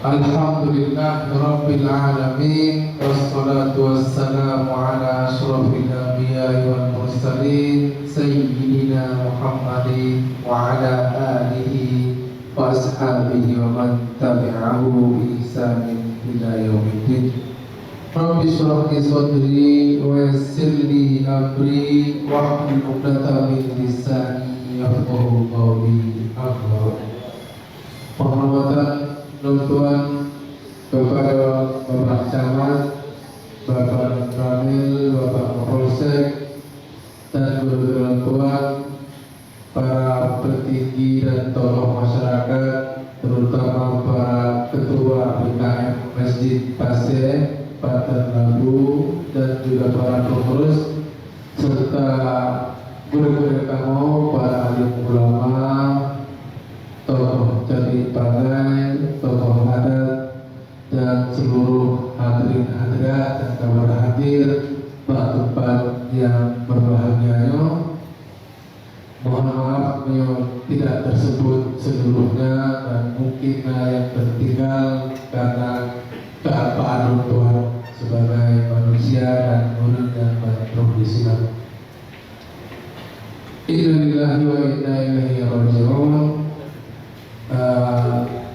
Alhamdulillah Rabbil Alamin. Wassalatu wassalamu ala ashrafil anbiya'i wal mursalin Sayyidina Muhammadin wa ala alihi wa ashabihi wa man tabi'ahu bi ihsanin ila yaumiddin. Rabbi shrah li sadri wa yassir li amri wahlul 'uqdatam min lisani yafqahu qawli. Penghormatan Tuan kepada Bapak Camat, Bapak Ramil, Bapak Kapolsek, dan keluarga Tuan, para petinggi dan tokoh masyarakat, terutama para ketua PKM Masjid Pasir, Paten Labu, dan juga para pengurus, serta guru-guru kamu, para alim ulama, tokoh jadi pandai, tokoh adat, dan seluruh hadirin hadirat dan kawan hadir tempat yang berbahagia. Mohon maaf tidak tersebut seluruhnya dan mungkin yang tertinggal karena kealpaan Tuhan sebagai manusia dan murid yang baik profesional. Innalillahi wa inna ilaihi raji'un.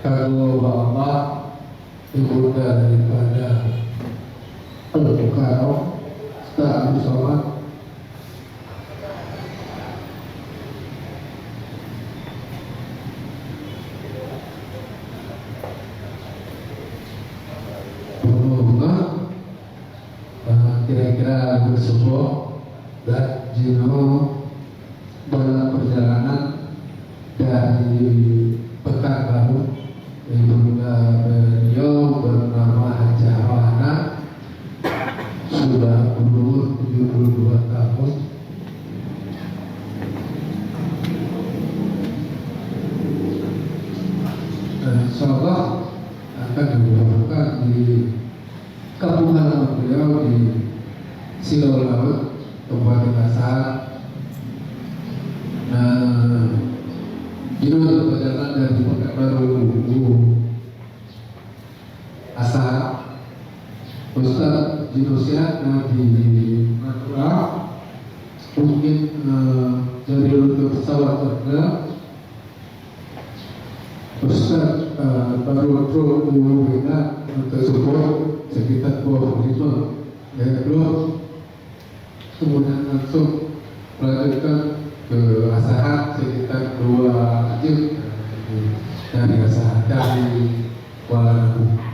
Kalau Allah ibunda daripada Al-Bukhari tak sholat kira-kira bersebuah dan jino dalam perjalanan dari Pekanbaru. Ibunda beliau bernama Haji Wana, sudah berumur 72 tahun. Insyaallah akan dilakukan di kampung halaman beliau di Silau Laut, Kabupaten Asahan. Judul perjalanan dari Pekanbaru Asahan, Ustaz Jinusia di Madura, mungkin dari rute pesawat terbang. Ustaz baru berbina tersebut sekitar 25 menit, kemudian langsung melanjutkan ke Asahan sekitar 2 jam dari Asahan dari Kuala Lumpur,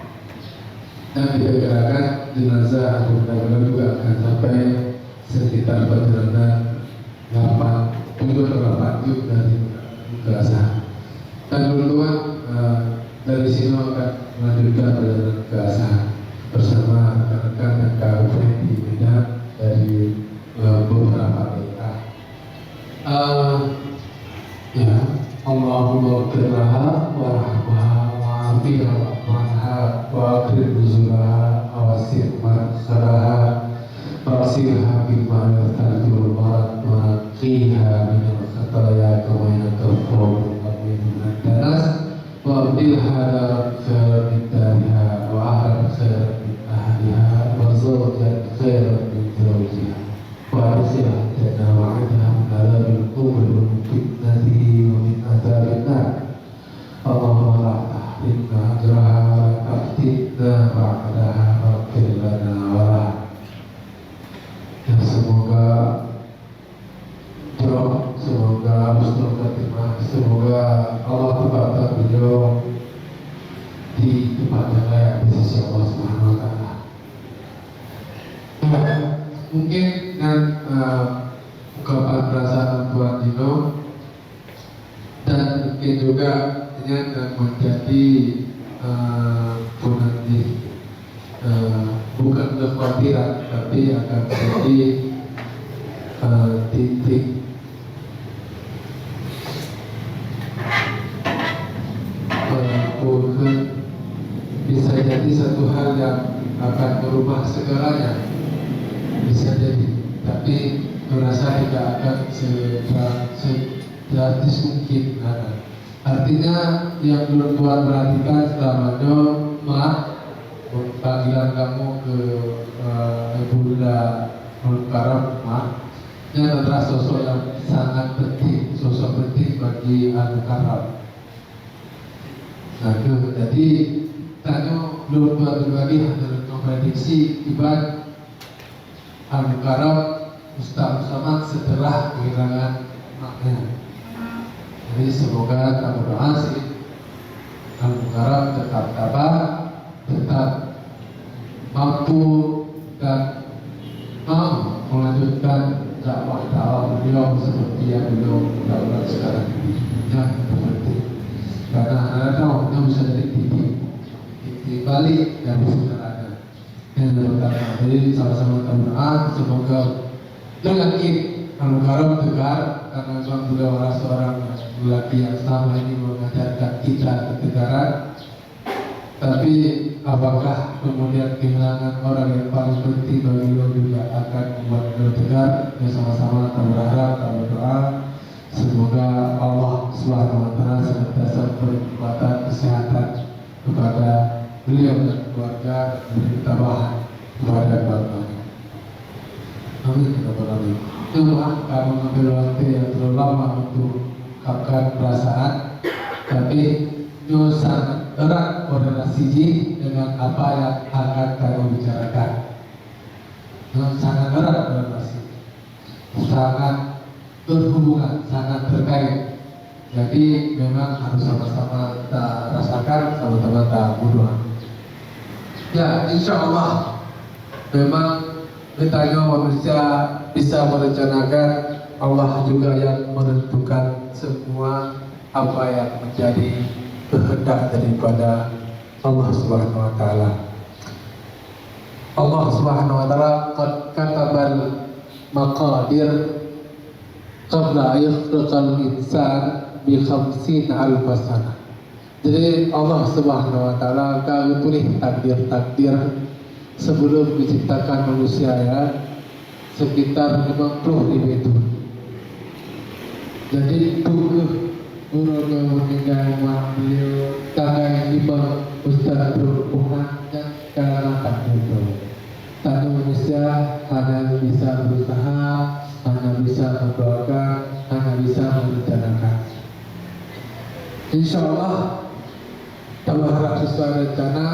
dan diperkirakan jenazah Abu Dhabi juga akan sampai sekitar perjalanan 8 jam dari ke Asahan. Dan Tuan dari sini akan melanjutkan perjalanan ke Asahan bersama rekan-rekan dan kawan di Medan dari beberapa daerah. Ya, Allahumma firlaha warahmah wa'afiyah wa'manha wa'akrim nuzulaha awasir marsaraha wa'asirha bima'al ta'jul marat wa'aqiha minal khataya kamayna kafur minal danas wa'abdilha darat khair min dariha wa'ahal khair min ahliha wa zawjat khair min zawjiha wa'adkhilha jannah wa'adha min alabil kubur wa min fitnatihi wa min azabinnar. Allahumma la tahrimna ajraha wa la taftinna ba'daha waghfir lana wa laha. Ya, semoga husnul khatimah, semoga Allah tempatkan beliau di tempat yang layak di sisi Allah Subhanahu wa Ta'ala. Mungkin dengan ungkapan perasaan Tuan Dino, dan mungkin juga ini akan menjadi bukan kekhawatiran, tapi akan menjadi titik bisa jadi satu hal yang akan merubah segalanya, bisa jadi, tapi merasa tidak akan sedrastis mungkin. Artinya yang belum Tuhan perhatikan selamanya maaf panggilan kamu ke Ibu Bunda Karam maaf. Ini adalah sosok yang sangat penting, sosok penting bagi Al-Mukarram. Nah, jadi tanya belum Tuhan pribadi adalah memprediksi ibadah Al-Mukarram Ustaz Usama setelah kehilangan maknya. Jadi semoga kita berdoa sih Al-Mukarram tetap tabah, tetap mampu dan mau melanjutkan dakwah beliau seperti yang beliau lakukan sekarang ini. Ya, seperti karena Anda tahu kita bisa dari titik balik dari sekarang. Yang pertama, jadi sama-sama kita berdoa semoga yakin Al-Mukarram tegar karena memang beliau adalah seorang lelaki yang selama ini mengajarkan kita ketegaran. Tapi apakah kemudian kehilangan orang yang paling penting bagi beliau juga akan membuat beliau tegar? Ya sama-sama kita berharap, kita berdoa semoga Allah SWT senantiasa memberi kekuatan kesehatan kepada beliau dan keluarga dan memberi ketabahan kepada keluarganya. Amin. Maaf kalau mengambil waktu yang terlalu lama untuk ungkapkan perasaan, tapi itu sangat erat korelasi dengan apa yang akan kami bicarakan. Sangat erat korelasi, sangat berhubungan, sangat terkait. Jadi memang harus sama-sama kita rasakan, sama-sama kita berdoa. Ya, insya Allah memang kita manusia bisa merencanakan, Allah juga yang menentukan semua apa yang menjadi kehendak daripada Allah Subhanahu wa taala. Allah Subhanahu wa taala qad katabal maqadir qabla yakhluqal insan bi 50 alf sanah. Jadi Allah Subhanahu wa taala akan tulis takdir-takdir sebelum diciptakan manusia ya, sekitar 50.000 tahun. Jadi tubuh Urut meninggal beliau tangan lima Ustaz berhubungan dan karena tak itu. Tak manusia hanya bisa berusaha, hanya bisa mendoakan, hanya bisa merencanakan. Insya Allah berharap sesuai rencana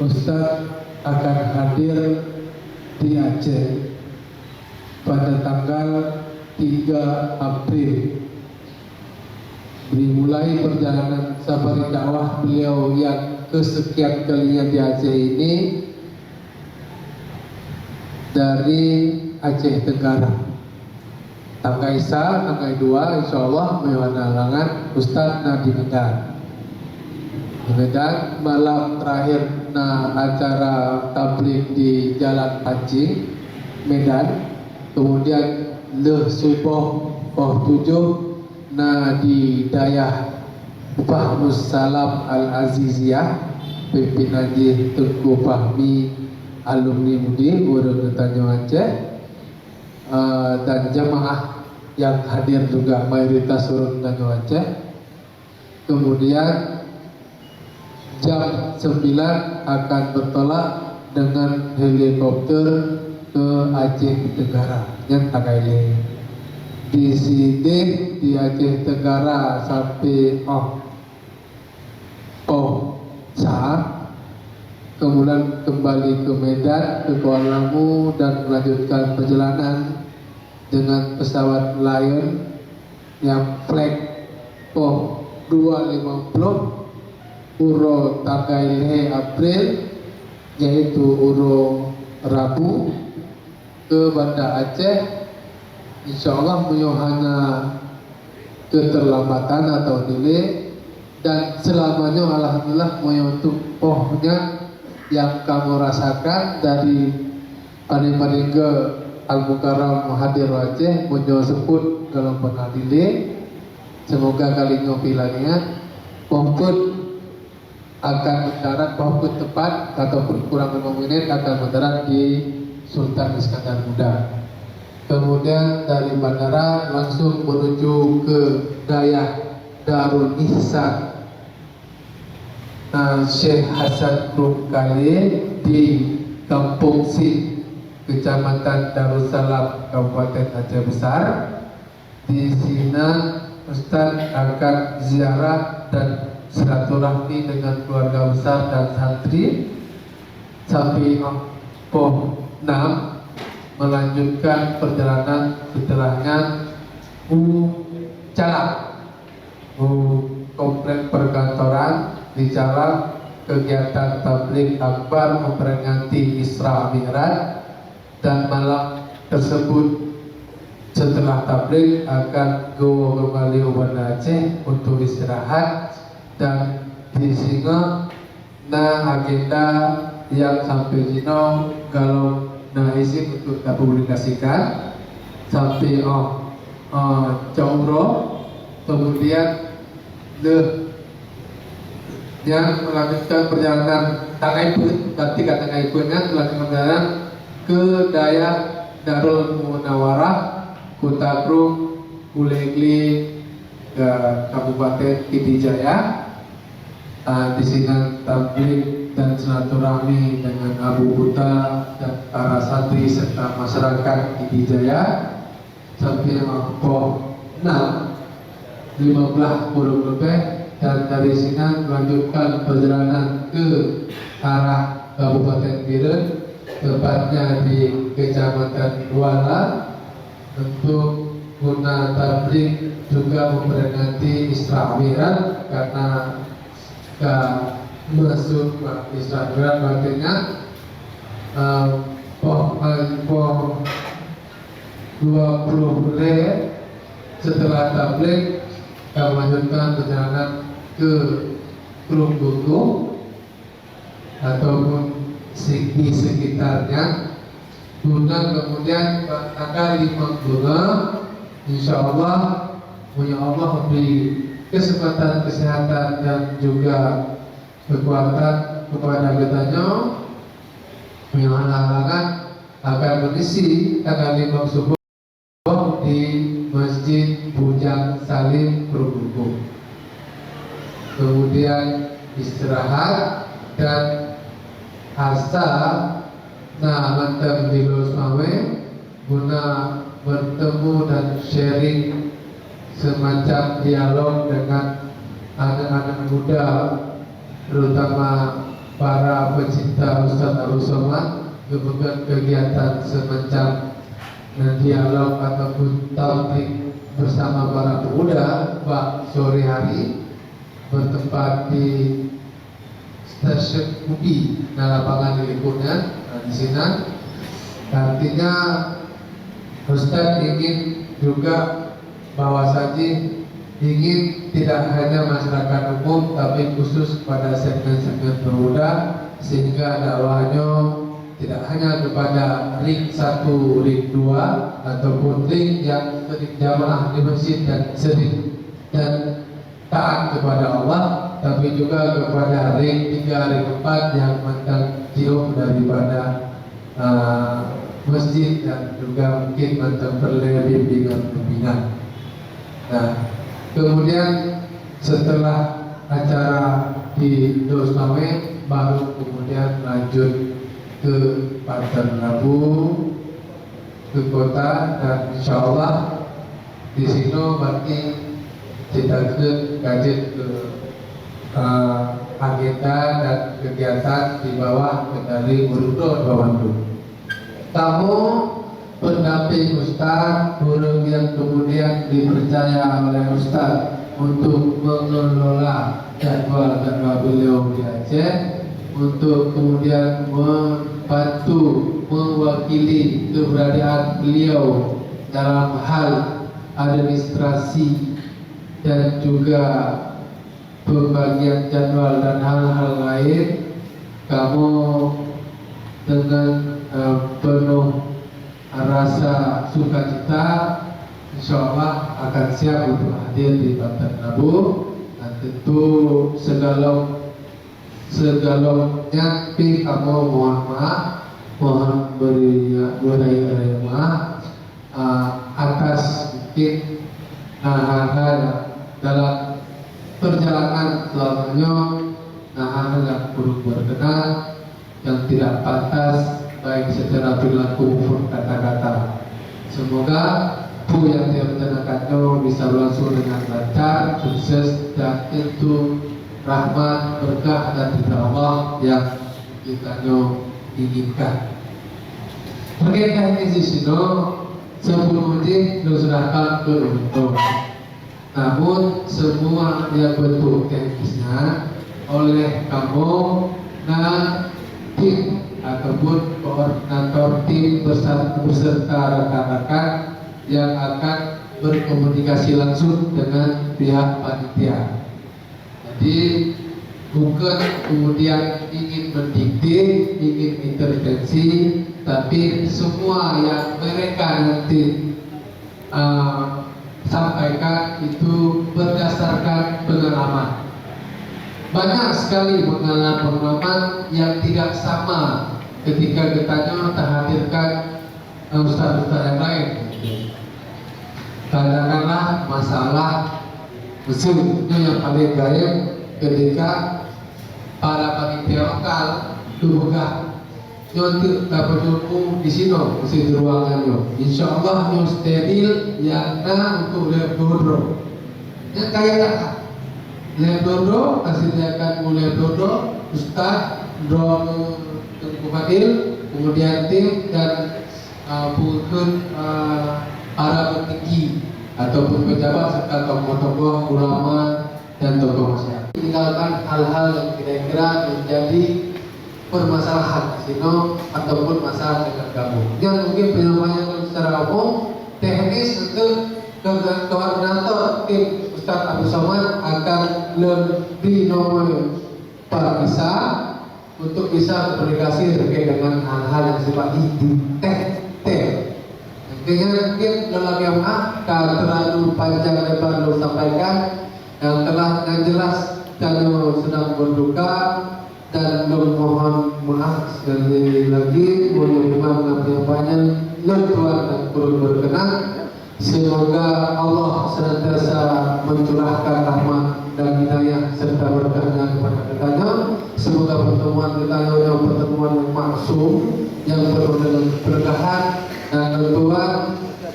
Ustaz akan hadir di Aceh pada tanggal 3 April. Dimulai perjalanan safari dakwah beliau yang kesekian kalinya di Aceh ini dari Aceh Tenggara. Tanggal Isa, tanggal 2 insya Allah mewah halangan Ustaz Nadi Medan. Di Medan malam terakhir acara tabligh di Jalan Pancing Medan. Kemudian le subuh 7 di Dayah Fahmus Salam Al-Aziziyah pimpinan Tengku Fahmi alumni Mudir Urut Tanjung Aceh, dan jamaah yang hadir juga mayoritas Urut Tanjung Aceh. Kemudian jam 9 akan bertolak dengan helikopter ke Aceh Tenggara yang Tagaile. Di sini di Aceh Tenggara sampai Saat, kemudian kembali ke Medan, ke Kuala Lumpur dan melanjutkan perjalanan dengan pesawat Lion yang flag 250 Uro Tagaile April, yaitu Uro Rabu ke Banda Aceh. Insya Allah hanya keterlambatan atau delay, dan selamanya alhamdulillah untuk pohnya yang kamu rasakan dari paling ke Al-Mukarram hadir Aceh menyo sebut dalam pernah delay. Semoga kali ngopilannya pohon akan mendarat, pohon tepat ataupun kurang 5 menit akan mendarat di Sultan Iskandar Muda. Kemudian dari bandara langsung menuju ke Dayah Darul Ihsan Syekh Hasan Rum Khalil di Kampung Sin, Kecamatan Darussalam, Kabupaten Aceh Besar. Di sini Ustaz akan ziarah dan silaturahmi dengan keluarga besar dan santri sampai Poh 6, melanjutkan perjalanan setelahnya Calak, komplek perkantoran di Calak, kegiatan tabligh akbar memperingati Isra Mi'raj, dan malam tersebut setelah tabligh akan kembali ke Banda Aceh untuk istirahat. Dan di sini agenda yang sampai Jino kalau izin untuk dipublikasikan sampai Caumroh, kemudian yang melanjutkan perjalanan Tangaipun, nanti ke Tangaipunnya melanjutkan perjalanan ke Dayak Darul Munawarah, Kota Krum, Kulegli, ke Kabupaten Pidijaya. Di sini tabligh dan silaturahmi dengan Abu Buta dan para santri serta masyarakat Pidijaya sampai Poh 6, 15 puluh lebih, dan dari sini melanjutkan perjalanan ke arah Kabupaten Biren, tepatnya di Kecamatan Kuala, untuk guna tabligh juga memperingati Isra Mi'raj, karena masuk Isra Mi'raj artinya Poh 20 menit setelah tabligh melanjutkan perjalanan ke Krunggugu ataupun di sekitarnya, guna kemudian tanggal 5 bulan insya Allah punya Allah beri kesempatan, kesehatan dan juga kekuatan kepada kitanya punya halangan akan mengisi tanggal 5 subuh di Masjid Bujang Salim Krunggugu, kemudian istirahat dan asa mantan Bilo Smawe guna bertemu dan sharing semacam dialog dengan anak-anak muda, terutama para pecinta Ustaz Abu Somad, kemudian kegiatan semacam dialog ataupun tabligh bersama para pemuda sore hari bertempat di stasiun UPI, lapangan di lingkungan di sini. Artinya Ustaz ingin juga bahwasanya ingin tidak hanya masyarakat umum tapi khusus pada segmen-segmen pemuda, sehingga dakwahnya tidak hanya kepada ring 1, ring 2 ataupun ring yang sering jamaah di masjid dan sering dan taat kepada Allah, tapi juga kepada ring 3, ring 4 yang mantan jauh daripada masjid dan juga mungkin mantan bimbingan. Nah, kemudian setelah acara di Dosmawe baru kemudian lanjut ke Pasar Labu, ke kota, dan insya Allah di sini berarti kita kajian ke agenda dan kegiatan di bawah kendali Guru Bandung. Tamu pendamping Ustaz, guru yang kemudian dipercaya oleh Ustaz untuk mengelola jadwal-jadwal beliau di Aceh, untuk kemudian membantu mewakili keberadaan beliau dalam hal administrasi dan juga pembagian jadwal dan hal-hal lain. Kamu dengan penuh rasa sukacita insya Allah akan siap untuk hadir di Banten Labu, dan tentu segalanya kamu mohon maaf, mohon beri maaf atas mungkin hal-hal dalam perjalanan selamanya nah yang buruk berkenan yang tidak pantas baik secara perilaku maupun kata-kata. Semoga Bu yang direncanakannya bisa berlangsung dengan lancar, sukses dan tentu rahmat, berkah dan ridha Allah yang kita inginkan. Berkaitan di sini, sebelum ini diserahkan ke untuk. Namun semua yang bentuk teknisnya oleh kamu dan tim ataupun koordinator tim beserta rekan-rekan yang akan berkomunikasi langsung dengan pihak panitia. Jadi bukan kemudian ingin mendikte, ingin intervensi, tapi semua yang mereka nanti sampaikan itu berdasarkan pengalaman. Banyak sekali pengalaman yang tidak sama ketika kita hadirkan ustaz-ustaz yang lain. Katakanlah masalah mesinnya yang paling gaib ketika para panitia lokal dibuka nyontir dapat jumpu di sini di ruangannya. Insya Allah yang steril yang untuk lab dodo. Yang kayak apa? Lab dodo disediakan oleh dodo, ustaz, drone Tengku Fadil, kemudian tim dan bukan para petinggi ataupun pejabat serta tokoh-tokoh ulama dan tokoh masyarakat. Tinggalkan hal-hal yang kira-kira menjadi permasalahan sino ataupun masalah dengan kamu. Yang mungkin penyampaian secara umum, teknis untuk koordinator tim Ustaz Abdul Somad akan lebih nomor Pak Bisa untuk bisa komunikasi terkait dengan hal-hal yang sifatnya detail. Mungkin dalam yang kalau terlalu panjang lebar lo sampaikan yang jelas dan sedang berduka dan memohon maaf sekali lagi menerima penyampaian Tuhan dan turut berkenan. Semoga Allah senantiasa mencurahkan rahmat dan hidayah serta berkahnya kepada kitanya. Semoga pertemuan kita adalah pertemuan yang maksum yang penuh dengan keberkahan dan Tuhan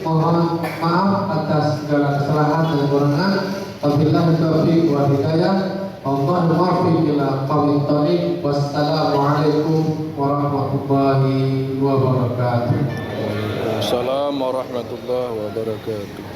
mohon maaf atas segala kesalahan dan kekurangan. Wabillahi taufiq wal hidayah. Allahumma muwaffiq ila qawmit thoriq. Wassalamualaikum warahmatullahi wabarakatuh. Assalamualaikum warahmatullahi wabarakatuh.